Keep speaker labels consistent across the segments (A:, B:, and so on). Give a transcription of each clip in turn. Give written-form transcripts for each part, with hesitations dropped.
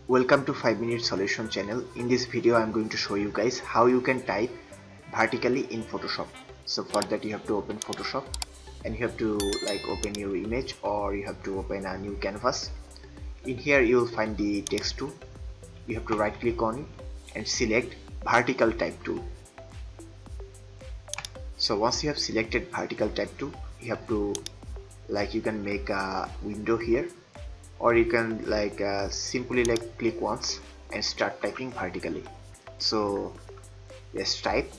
A: Welcome to 5 Minute Solution channel. In this video I'm going to show you guys how you can type vertically in Photoshop. So for that you have to open Photoshop and you have to open your image, or you have to open a new canvas. In here you will find the text tool. You have to right click on it and select vertical type tool. So once you have selected vertical type tool, you have to you can make a window here, or you can simply click once and start typing vertically. So let's type.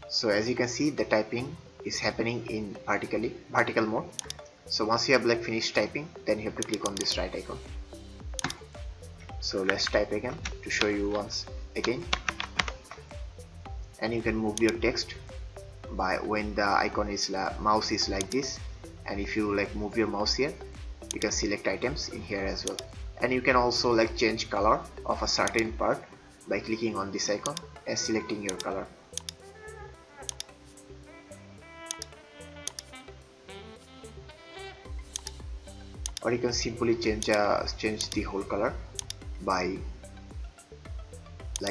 A: So as you can see, the typing is happening in vertical mode. So once you have finished typing, then you have to click on this right icon. So let's type again to show you once again. And you can move your text by when the icon is mouse is like this, and if you move your mouse here, you can select items in here as well. And you can also change color of a certain part by clicking on this icon and selecting your color. Or you can simply change the whole color by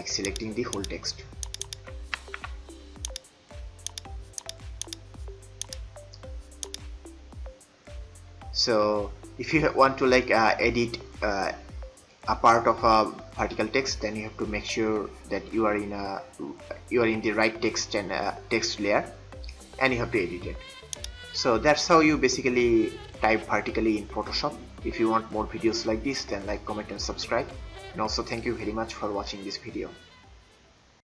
A: selecting the whole text. So if you want to edit a part of a vertical text, then you have to make sure that you are in the right text and text layer, and you have to edit it. So that's how you basically type vertically in Photoshop. If you want more videos like this, then comment and subscribe. And also thank you very much for watching this video.